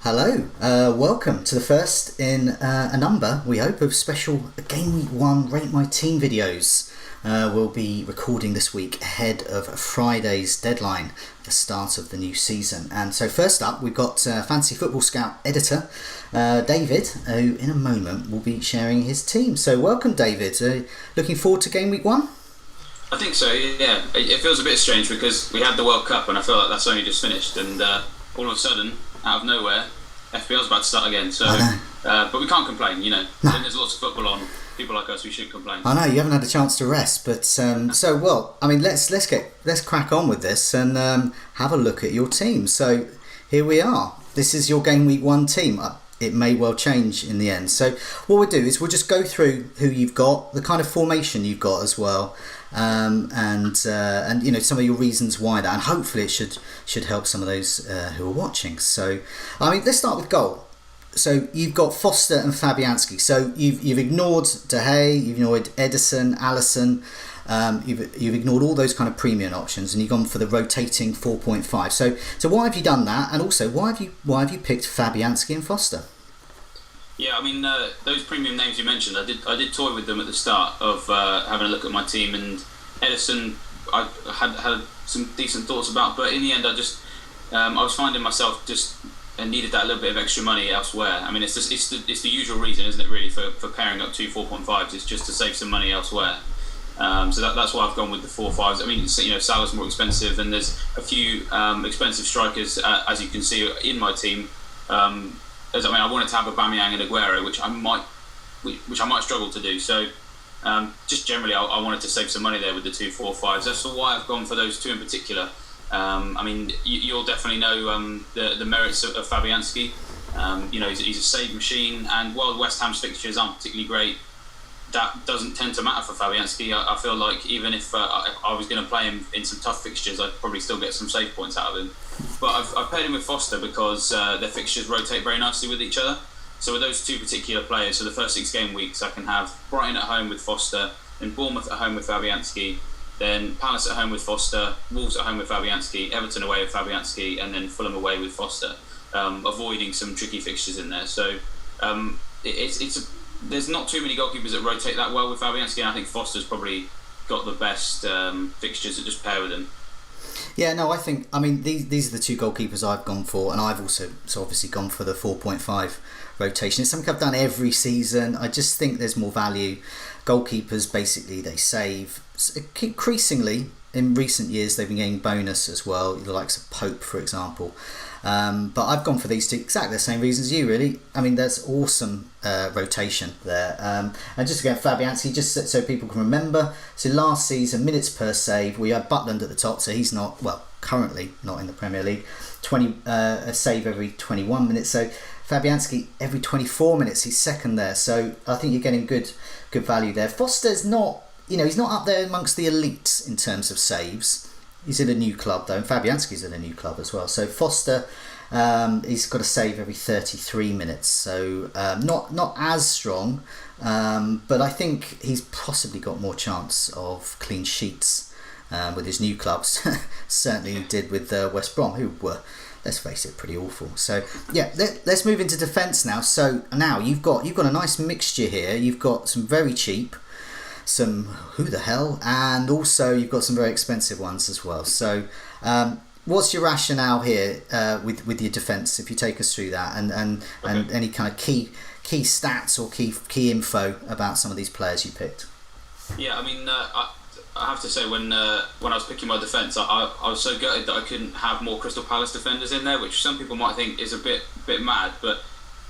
Hello, welcome to the first in a number, we hope, of special Game Week 1 Rate My Team videos. We'll be recording this week ahead of Friday's deadline, the start of the new season. And so first up, we've got Fantasy Football Scout editor David, who in a moment will be sharing his team. So welcome, David. Looking forward to Game Week 1? I think so, yeah. It feels a bit strange because we had the World Cup and I feel like that's only just finished, and all of a sudden, out of nowhere, FPL's about to start again. So, but we can't complain, you know. No. There's lots of football on. People like us, we should complain. I know you haven't had a chance to rest, but let's crack on with this and have a look at your team. So here we are. This is your Game Week 1 team. It may well change in the end. So what we'll do is we'll just go through who you've got, the kind of formation you've got as well, and you know, some of your reasons why that, and hopefully it should help some of those who are watching. So let's start with goal. So you've got Foster and Fabianski. So you've ignored De Gea, you've ignored Ederson, Alisson. You've ignored all those kind of premium options, and you've gone for the rotating 4.5. So why have you done that? And also, why have you picked Fabianski and Foster? Yeah, those premium names you mentioned, I did toy with them at the start of having a look at my team, and Ederson I had some decent thoughts about, but in the end I was finding myself just needed that little bit of extra money elsewhere. It's the usual reason, isn't it, really, for pairing up two 4.5s? It's just to save some money elsewhere. So that's why I've gone with the 4.5s. Salah's more expensive, and there's a few expensive strikers, as you can see in my team. I wanted to have Aubameyang and Aguero, which I might struggle to do. So just generally, I wanted to save some money there with the two 4.5s. That's why I've gone for those two in particular. You'll definitely know the merits of Fabianski. He's a save machine, and while West Ham's fixtures aren't particularly great, that doesn't tend to matter for Fabianski. I feel like even if I was going to play him in some tough fixtures, I'd probably still get some save points out of him. But I've paired him with Foster because their fixtures rotate very nicely with each other. So with those two particular players, so the first 6 game weeks, I can have Brighton at home with Foster, then Bournemouth at home with Fabianski, then Palace at home with Foster, Wolves at home with Fabianski, Everton away with Fabianski, and then Fulham away with Foster, avoiding some tricky fixtures in there. So there's not too many goalkeepers that rotate that well with Fabianski, and I think Foster's probably got the best fixtures that just pair with him. Yeah, no, I think, these are the two goalkeepers I've gone for, and I've also obviously gone for the 4.5 rotation. It's something I've done every season. I just think there's more value. Goalkeepers, basically, they save. Increasingly, in recent years, they've been getting bonus as well, the likes of Pope, for example. But I've gone for these two, exactly the same reasons you, really. There's awesome rotation there. And just to get Fabianski, just so people can remember, so last season, minutes per save, we had Butland at the top, so he's not, currently not in the Premier League. A save every 21 minutes. So Fabianski every 24 minutes, he's second there. So I think you're getting good value there. Foster's not, he's not up there amongst the elites in terms of saves. He's in a new club though, and Fabianski's in a new club as well. So Foster, he's got a save every 33 minutes, so not as strong, but I think he's possibly got more chance of clean sheets with his new clubs. Certainly he did with West Brom, who were, let's face it, pretty awful. So yeah, let's move into defence now. So now you've got a nice mixture here. You've got some very cheap, some who the hell, and also you've got some very expensive ones as well. So what's your rationale here with your defence, if you take us through that, and any kind of key stats or key info about some of these players you picked? Yeah, I have to say, when I was picking my defence, I was so gutted that I couldn't have more Crystal Palace defenders in there, which some people might think is a bit mad, but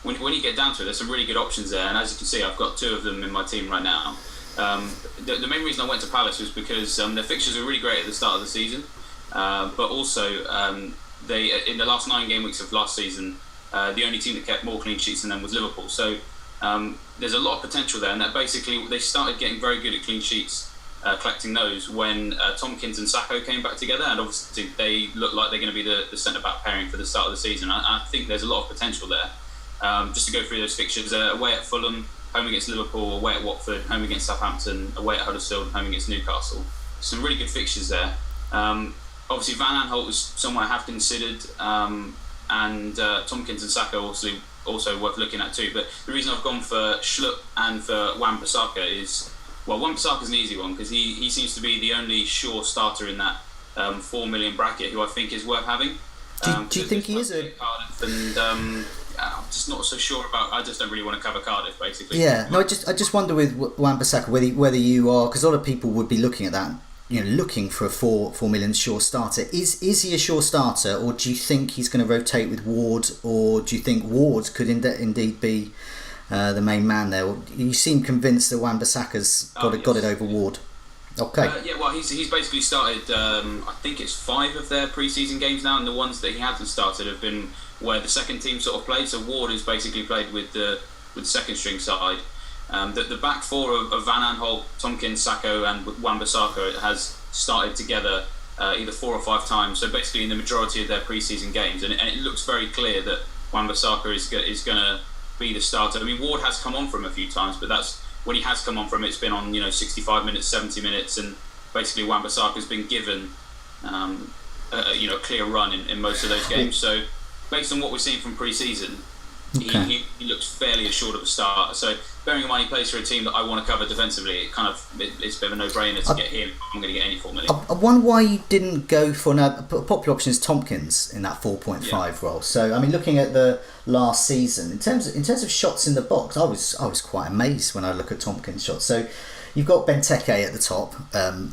when you get down to it, there's some really good options there, and as you can see, I've got 2 of them in my team right now. The main reason I went to Palace was because their fixtures were really great at the start of the season, but also they, in the last 9 game weeks of last season, the only team that kept more clean sheets than them was Liverpool. So there's a lot of potential there, and that basically they started getting very good at clean sheets, collecting those when Tompkins and Sakho came back together, and obviously they look like they're going to be the centre-back pairing for the start of the season. I think there's a lot of potential there. Just to go through those fixtures, away at Fulham, home against Liverpool, away at Watford, home against Southampton, away at Huddersfield, home against Newcastle. Some really good fixtures there. Obviously Van Aanholt was someone I have considered, and Tompkins and Saka also worth looking at too. But the reason I've gone for Schlupp and for Wan-Bissaka is, well, Wan-Bissaka's an easy one because he seems to be the only sure starter in that 4 million bracket who I think is worth having. Do you think he is a Cardiff? And I'm just not so sure about. I just don't really want to cover Cardiff, basically. Yeah, no, I just wonder with Wan-Bissaka whether you are, because a lot of people would be looking at that, looking for a 4 million sure starter. Is he a sure starter, or do you think he's going to rotate with Ward, or do you think Ward could indeed be the main man there? You seem convinced that Wan-Bissaka's got it over Ward. Okay. Well, he's basically started. I think it's 5 of their pre-season games now, and the ones that he hasn't started have been where the second team sort of played. So Ward has basically played with the second string side. The back four of Van Aanholt, Tompkins, Sacco, and Wan-Bissaka has started together either 4 or 5 times. So basically, in the majority of their pre-season games, and it looks very clear that Wan-Bissaka is going to be the starter. I mean, Ward has come on for him a few times, but that's when he has come on for him. It's been on 65 minutes, 70 minutes, and basically Wan-Bissaka has been given a clear run in most of those games. So based on what we're seeing from pre-season, he looks fairly assured of a start. So bearing in mind he plays for a team that I want to cover defensively, it's a bit of a no-brainer to get him. I'm going to get any 4 million. I wonder why you didn't go for a popular option is Tompkins in that 4.5 role. So I mean, looking at the last season in terms of shots in the box, I was quite amazed when I look at Tompkins' shots. So you've got Benteke at the top.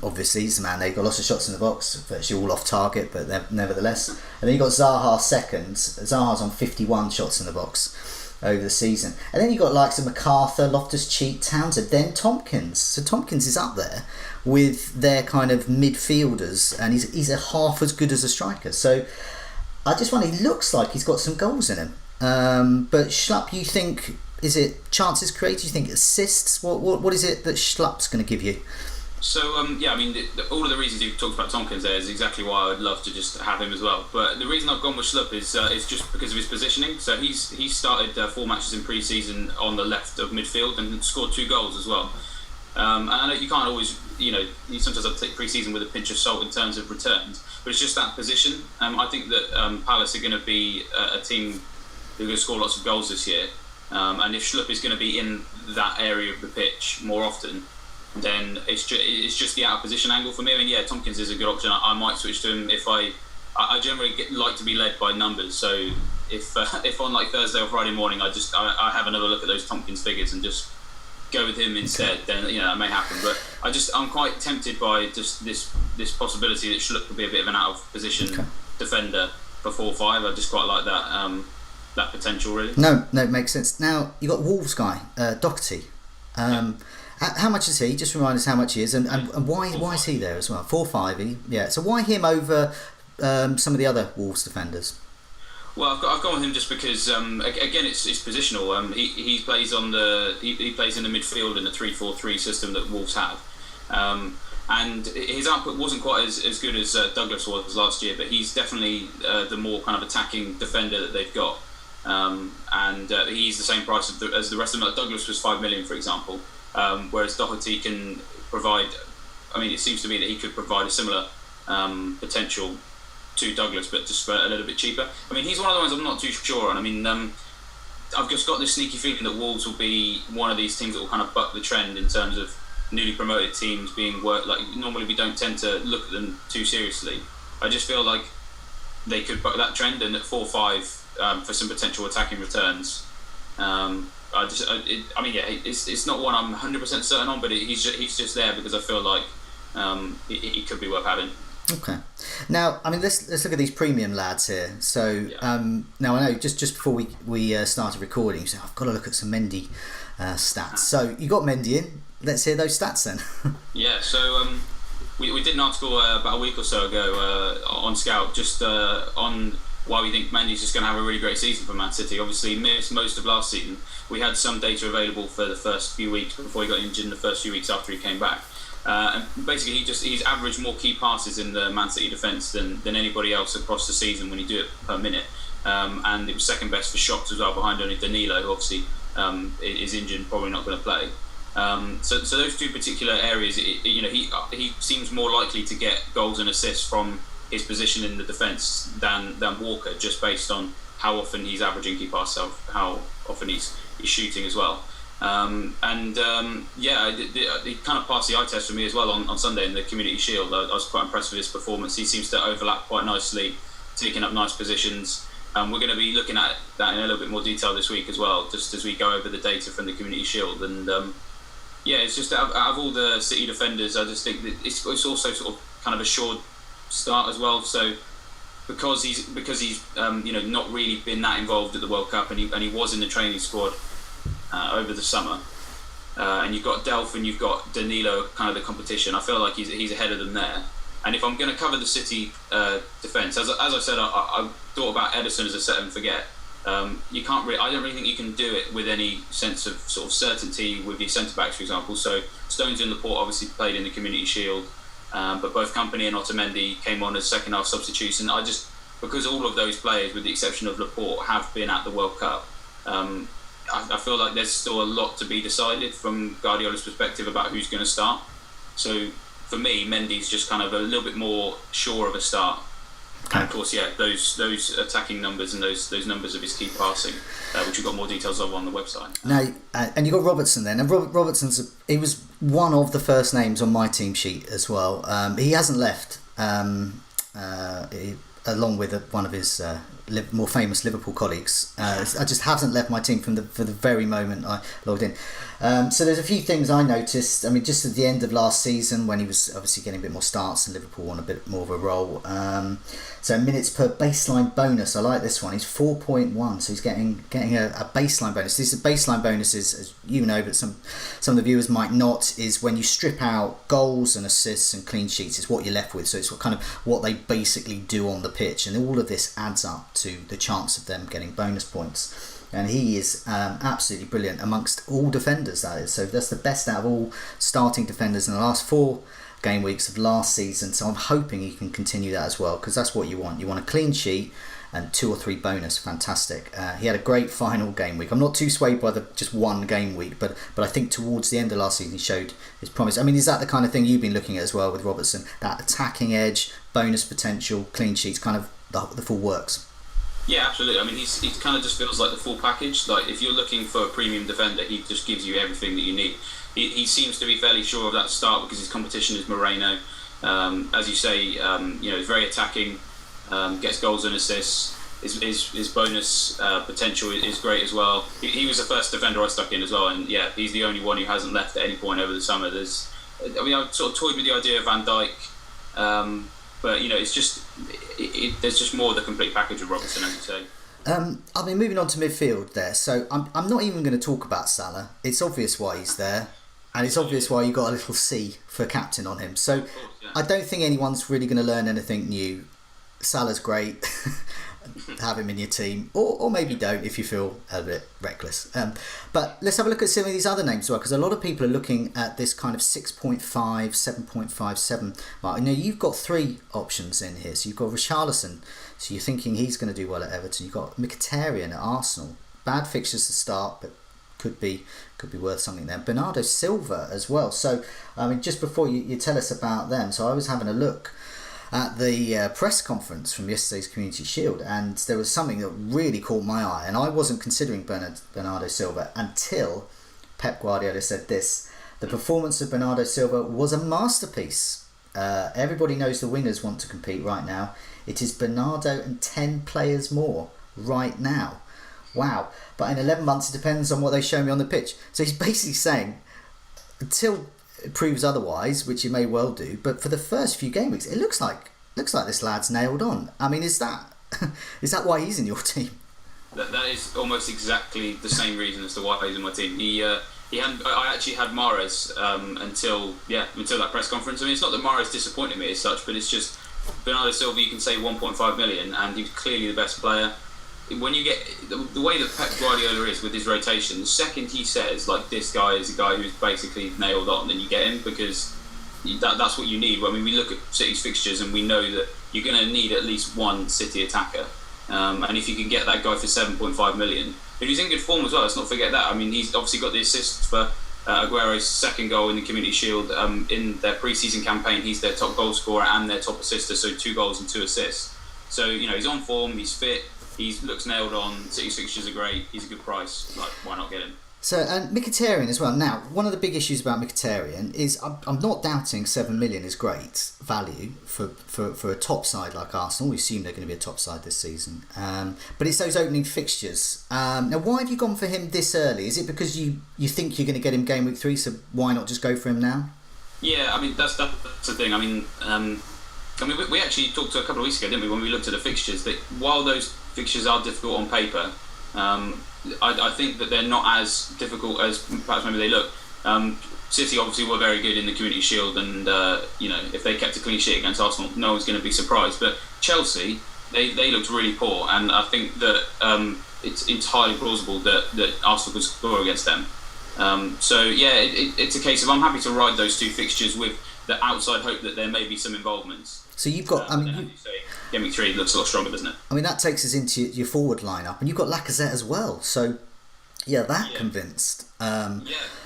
Obviously, he's the man. They've got lots of shots in the box, virtually all off target, but nevertheless. And then you've got Zaha second. Zaha's on 51 shots in the box over the season. And then you've got likes of MacArthur, Loftus-Cheek, Townsend, then Tompkins. So Tompkins is up there with their kind of midfielders, and he's a half as good as a striker. So I just wonder, he looks like he's got some goals in him. But Schlupp, you think, is it chances created? You think assists? What is it that Schlupp's going to give you? So I mean, all of the reasons you talked about Tompkins there is exactly why I would love to just have him as well. But the reason I've gone with Schlupp is just because of his positioning. So he's started 4 matches in pre-season on the left of midfield and scored 2 goals as well. And I know you can't always, you sometimes have to take pre-season with a pinch of salt in terms of returns, but it's just that position. I think that Palace are going to be a team who are going to score lots of goals this year. And if Schlupp is going to be in that area of the pitch more often, then it's just the out of position angle for me. I mean, yeah, Tompkins is a good option. I might switch to him if I generally like to be led by numbers. So if on like Thursday or Friday morning I have another look at those Tompkins figures and just go with him instead, then that may happen. But I'm quite tempted by just this possibility that Schlupp could be a bit of an out of position defender for 4-5. I just quite like that potential, really. No, it makes sense. Now you got Wolves guy Doherty. How much is he? Just remind us how much he is, and why is he there as well? 4-5. Yeah. So why him over some of the other Wolves defenders? Well, I've gone with him just because again it's positional. He plays in the midfield in the 3-4-3 system that Wolves have. And his output wasn't quite as good as Douglas was last year, but he's definitely the more kind of attacking defender that they've got. And he's the same price as the rest of them. Like Douglas was 5 million, for example, whereas Doherty can provide. I mean, it seems to me that he could provide a similar potential to Douglas, but just for a little bit cheaper. I mean, he's one of the ones I'm not too sure on. I mean, I've just got this sneaky feeling that Wolves will be one of these teams that will kind of buck the trend in terms of newly promoted teams being worked. Like normally we don't tend to look at them too seriously. I just feel like they could buck that trend, and at 4-5 for some potential attacking returns. It's not one I'm 100% certain on, but he's just there because I feel like he could be worth having. Okay. Now, I mean, let's look at these premium lads here. So now I know just before we started recording, you said I've got to look at some Mendy stats. So you got Mendy in. Let's hear those stats then. Yeah. So we did an article about a week or so ago on Scout just on why we think Mendy's just going to have a really great season for Man City. Obviously, missed most of last season. We had some data available for the first few weeks before he got injured, and the first few weeks after he came back. And basically, he's averaged more key passes in the Man City defence than anybody else across the season when he do it per minute. And it was second best for shots as well, behind only Danilo, who obviously is injured and probably not going to play. So those two particular areas, he seems more likely to get goals and assists from his position in the defence than Walker, just based on how often he's averaging key pass, how often he's shooting as well. He kind of passed the eye test for me as well on Sunday in the Community Shield. I was quite impressed with his performance. He seems to overlap quite nicely, taking up nice positions. We're going to be looking at that in a little bit more detail this week as well, just as we go over the data from the Community Shield. And it's just out of all the City defenders, I just think that it's also sort of kind of a assured start as well. So because he's not really been that involved at the World Cup, and he was in the training squad over the summer, and you've got Delph and you've got Danilo, kind of the competition. I feel like he's ahead of them there. And if I'm going to cover the City defence, as I said, I thought about Ederson as a set and forget. You can't really. I don't really think you can do it with any sense of sort of certainty with your centre backs, for example. So Stones and Laporte obviously played in the Community Shield, but both Kompany and Otamendi came on as second half substitutes. And because all of those players, with the exception of Laporte, have been at the World Cup, I feel like there's still a lot to be decided from Guardiola's perspective about who's going to start. So for me, Mendy's just kind of a little bit more sure of a start. Okay. And of course, those attacking numbers and those numbers of his key passing, which we've got more details of on the website. Now, and you got Robertson then, and he was one of the first names on my team sheet as well. He hasn't left, along with one of his more famous Liverpool colleagues. I just haven't left my team for the very moment I logged in. So there's a few things I noticed. I mean, just at the end of last season, when he was obviously getting a bit more starts and Liverpool on a bit more of a roll. So minutes per baseline bonus, I like this one. He's 4.1, so he's getting a baseline bonus. These are baseline bonuses, as you know, but some of the viewers might not, is when you strip out goals and assists and clean sheets, it's what you're left with. So it's kind of what they basically do on the pitch, and all of this adds up to the chance of them getting bonus points. And he is absolutely brilliant amongst all defenders, that is. So that's the best out of all starting defenders in the last 4 game weeks of last season. So I'm hoping he can continue that as well, because that's what you want. You want a clean sheet and 2 or 3 bonus. Fantastic. He had a great final game week. I'm not too swayed by the just one game week, but I think towards the end of last season he showed his promise. I mean, is that the kind of thing you've been looking at as well with Robertson? That attacking edge, bonus potential, clean sheets, kind of the full works? Yeah, absolutely. I mean, he kind of just feels like the full package. Like, if you're looking for a premium defender, he just gives you everything that you need. He seems to be fairly sure of that start because his competition is Moreno. As you say, he's very attacking, gets goals and assists. His bonus potential is great as well. He was the first defender I stuck in as well, and yeah, he's the only one who hasn't left at any point over the summer. I sort of toyed with the idea of Van Dijk. But it's just there's just more of the complete package of Robertson, as you say. I'll be moving on to midfield there. So I'm not even going to talk about Salah. It's obvious why he's there, and it's obvious why you got a little C for captain on him. So course, yeah. I don't think anyone's really going to learn anything new. Salah's great. Have him in your team, or maybe don't if you feel a bit reckless. But let's have a look at some of these other names as well, because a lot of people are looking at this kind of 6.5, 7.57 mark. You know, you've got 3 options in here. So you've got Richarlison, so you're thinking he's going to do well at Everton. You've got Mkhitaryan at Arsenal. Bad fixtures to start, but could be worth something there. Bernardo Silva as well. So I mean, just before you tell us about them, so I was having a look at the press conference from yesterday's Community Shield, and there was something that really caught my eye, and I wasn't considering Bernardo Silva until Pep Guardiola said this: the performance of Bernardo Silva was a masterpiece. Everybody knows the wingers want to compete right now. It is Bernardo and 10 players more right now. Wow. But in 11 months it depends on what they show me on the pitch. So he's basically saying, until it proves otherwise, which it may well do, but for the first few game weeks, it looks like this lad's nailed on. I mean, is that why he's in your team? That is almost exactly the same reason as to why he's in my team. I actually had Mahrez until that press conference. I mean, it's not that Mahrez disappointed me as such, but it's just Bernardo Silva. You can say 1.5 million, and he's clearly the best player. When you get the way that Pep Guardiola is with his rotation, the second he says, like, this guy is a guy who's basically nailed on, then you get him, because that's what you need. I mean, we look at City's fixtures and we know that you're going to need at least one City attacker, and if you can get that guy for 7.5 million, and he's in good form as well, let's not forget that. I mean, he's obviously got the assists for Aguero's second goal in the Community Shield. In their pre-season campaign, he's their top goal scorer and their top assister, so 2 goals and 2 assists. So he's on form, he's fit. He looks nailed on. City's fixtures are great. He's a good price. Like, why not get him? So, and Mkhitaryan as well. Now, one of the big issues about Mkhitaryan is I'm not doubting 7 million is great value for a top side like Arsenal. We assume they're going to be a top side this season. But it's those opening fixtures. Now, why have you gone for him this early? Is it because you think you're going to get him game week 3, so why not just go for him now? Yeah, I mean, that's the thing. I mean, we actually talked a couple of weeks ago, didn't we, when we looked at the fixtures, that while those fixtures are difficult on paper, I think that they're not as difficult as perhaps maybe they look. City obviously were very good in the Community Shield, and if they kept a clean sheet against Arsenal, no one's going to be surprised. But Chelsea, they looked really poor, and I think that it's entirely plausible that Arsenal could score against them. It's a case of I'm happy to ride those two fixtures with the outside hope that there may be some involvements. So you've got, Game week 3 looks a lot stronger, doesn't it? I mean, that takes us into your forward lineup, and you've got Lacazette as well. So, convinced. I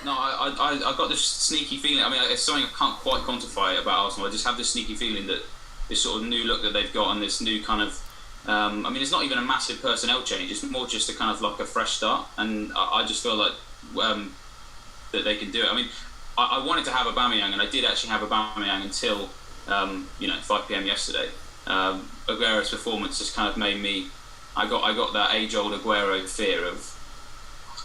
got this sneaky feeling. I mean, it's something I can't quite quantify about Arsenal. I just have this sneaky feeling that this sort of new look that they've got and this new kind of. It's not even a massive personnel change. It's more just a kind of like a fresh start, and I just feel like that they can do it. I mean, I wanted to have Aubameyang, and I did actually have Aubameyang until 5 p.m. yesterday. Aguero's performance just kind of made me. I got that age-old Aguero fear of,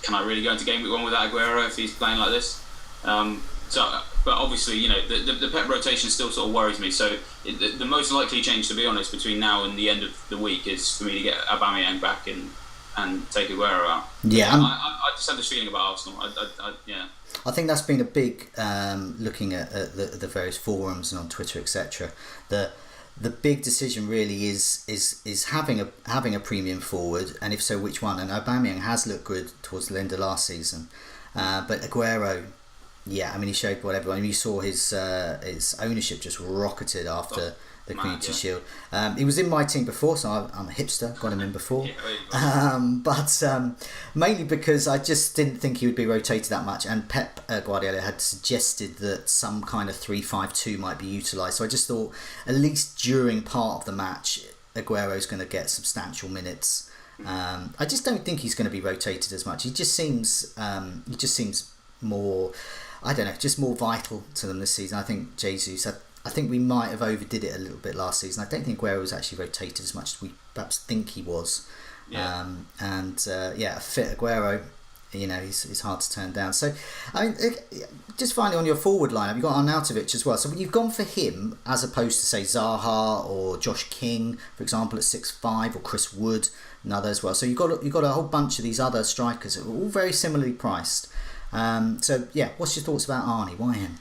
can I really go into game week 1 without Aguero if he's playing like this? But obviously, the Pep rotation still sort of worries me. So the most likely change, to be honest, between now and the end of the week is for me to get Aubameyang back and take Aguero out. Yeah, I just have this feeling about Arsenal. I think that's been a big looking at the various forums and on Twitter, etc. The big decision really is having a premium forward, and if so, which one? And Aubameyang has looked good towards the end of last season, but Aguero, he showed what everyone. You saw his ownership just rocketed after the Community Shield. He was in my team before, so I'm a hipster, got him in before. But mainly because I just didn't think he would be rotated that much, and Pep Guardiola had suggested that some kind of 3-5-2 might be utilised. So I just thought, at least during part of the match, Aguero's going to get substantial minutes. I just don't think he's going to be rotated as much. He just seems more, I don't know, just more vital to them this season. I think Jesus. I think we might have overdid it a little bit last season. I don't think Aguero was actually rotated as much as we perhaps think he was. Yeah. A fit Aguero, he's hard to turn down. So, I mean, just finally on your forward line, you've got Arnautovic as well. So you've gone for him as opposed to, say, Zaha or Josh King, for example, at 6'5", or Chris Wood, another as well. So you've got a whole bunch of these other strikers that are all very similarly priced. What's your thoughts about Arnie? Why him?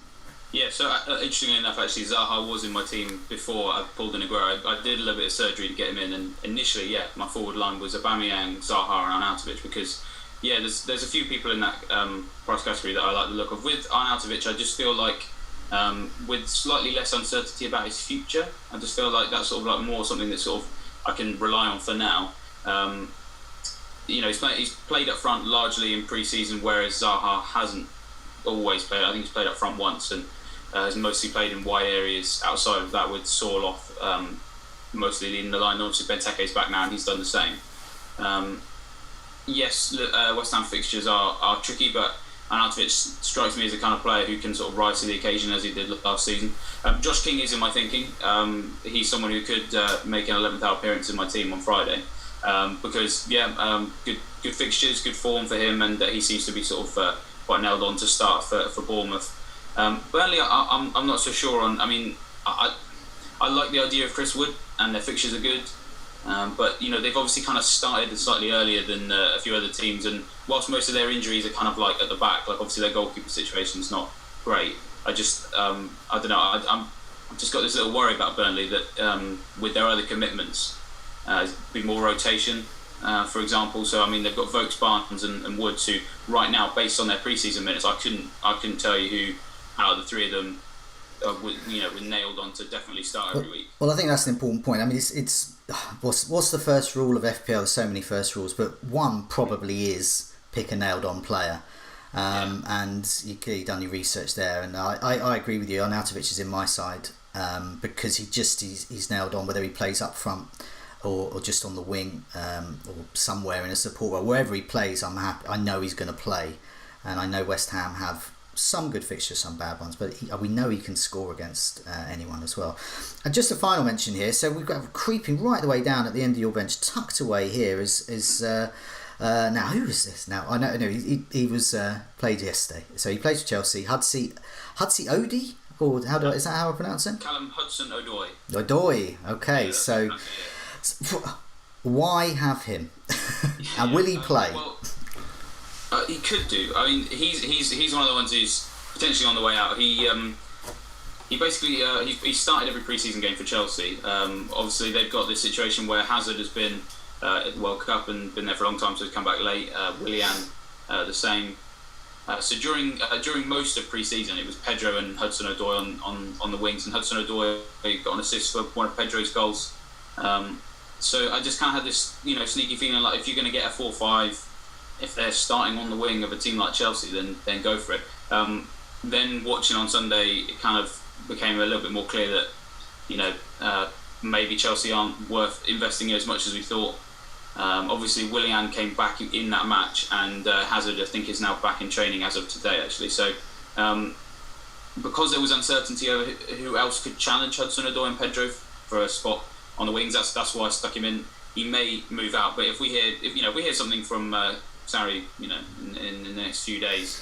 Yeah, so interestingly enough, actually, Zaha was in my team before I pulled in Aguero. I did a little bit of surgery to get him in, and initially, my forward line was Aubameyang, Zaha, and Arnautovic because, there's a few people in that price category that I like the look of. With Arnautovic, I just feel like, with slightly less uncertainty about his future, I just feel like that's sort of like more something that sort of I can rely on for now. He's played up front largely in pre-season, whereas Zaha hasn't always played. I think he's played up front once, and has mostly played in wide areas outside of that with Sorloth mostly leading the line. Obviously Benteke's back now and he's done the same. West Ham fixtures are tricky, but Arnautovic strikes me as the kind of player who can sort of rise to the occasion as he did last season. Josh King is in my thinking. He's someone who could make an 11th hour appearance in my team on Friday because good fixtures, good form for him, and he seems to be sort of quite nailed on to start for Bournemouth. Burnley, I'm not so sure on. I mean, I like the idea of Chris Wood, and their fixtures are good. But they've obviously kind of started slightly earlier than a few other teams, and whilst most of their injuries are kind of like at the back, like obviously their goalkeeper situation is not great. I just I don't know. I've just got this little worry about Burnley that with their other commitments, be more rotation. For example, so I mean they've got Vokes, Barnes, and Woods, who right now, based on their pre-season minutes, I couldn't tell you who out of the three of them were nailed on to definitely start every week. Well, I think that's an important point. I mean, it's what's the first rule of FPL? There's so many first rules, but one probably is pick a nailed on player. And you've clearly done your research there, and I agree with you. Arnautovic is in my side because he's nailed on whether he plays up front or just on the wing, or somewhere in a support role. Wherever he plays, I'm happy. I know he's going to play, and I know West Ham have some good fixtures, some bad ones, but we know he can score against anyone as well. And just a final mention here. So we've got creeping right the way down at the end of your bench, tucked away here is now who is this? Now I know he was played yesterday. So he plays for Chelsea. Hudson Odoi, or is that how I pronounce it? Callum Hudson-Odoi. Odoi. Okay, yeah, so why have him? And will he play? Well, he could do. I mean, he's one of the ones who's potentially on the way out. He basically he started every pre-season game for Chelsea. Obviously, they've got this situation where Hazard has been at the World Cup and been there for a long time, so he's come back late. Willian, the same. So during most of pre-season, it was Pedro and Hudson-Odoi on the wings, and Hudson-Odoi got an assist for one of Pedro's goals. So I just kind of had this sneaky feeling like if you're going to get a 4-5. If they're starting on the wing of a team like Chelsea, then go for it. Then watching on Sunday, it kind of became a little bit more clear that maybe Chelsea aren't worth investing as much as we thought. Obviously, Willian came back in that match, and Hazard, I think, is now back in training as of today, actually. So because there was uncertainty over who else could challenge Hudson-Odoi and Pedro for a spot on the wings, that's why I stuck him in. He may move out, but if we hear something from Sarri, in the next few days,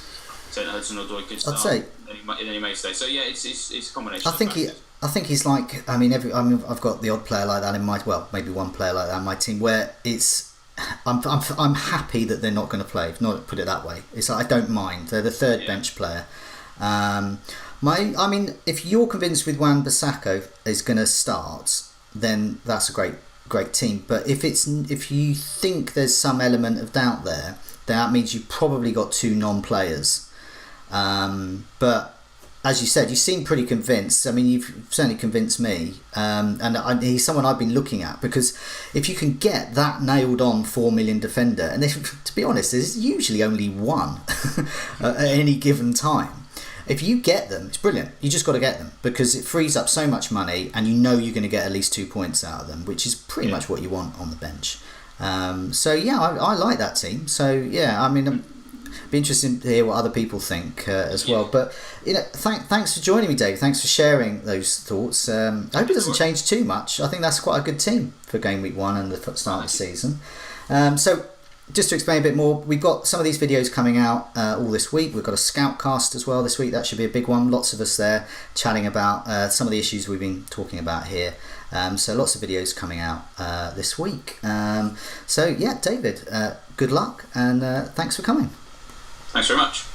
saying that Hudson-Odoi could start, then he may stay. So yeah, it's a combination. I think he's like. I've got the odd player like that in my. Well, maybe one player like that in my team where it's. I'm happy that they're not going to play. Not put it that way. It's like I don't mind. They're the third bench player. If you're convinced with Wan-Bissaka is going to start, then that's a great team. But if you think there's some element of doubt there, then that means you've probably got two non-players. But as you said, you seem pretty convinced. I mean, you've certainly convinced me, and he's someone I've been looking at, because if you can get that nailed on 4 million defender, and to be honest, there's usually only one at any given time. If you get them, it's brilliant. You just got to get them, because it frees up so much money, and you're going to get at least 2 points out of them, which is pretty much what you want on the bench. I like that team. So yeah, be interested to hear what other people think as well. But thanks for joining me, Dave. Thanks for sharing those thoughts. I hope it doesn't change too much. I think that's quite a good team for game week 1 and the start of the season. So just to explain a bit more, we've got some of these videos coming out all this week. We've got a Scoutcast as well this week. That should be a big one. Lots of us there chatting about some of the issues we've been talking about here. So lots of videos coming out this week. David, good luck, and thanks for coming. Thanks very much.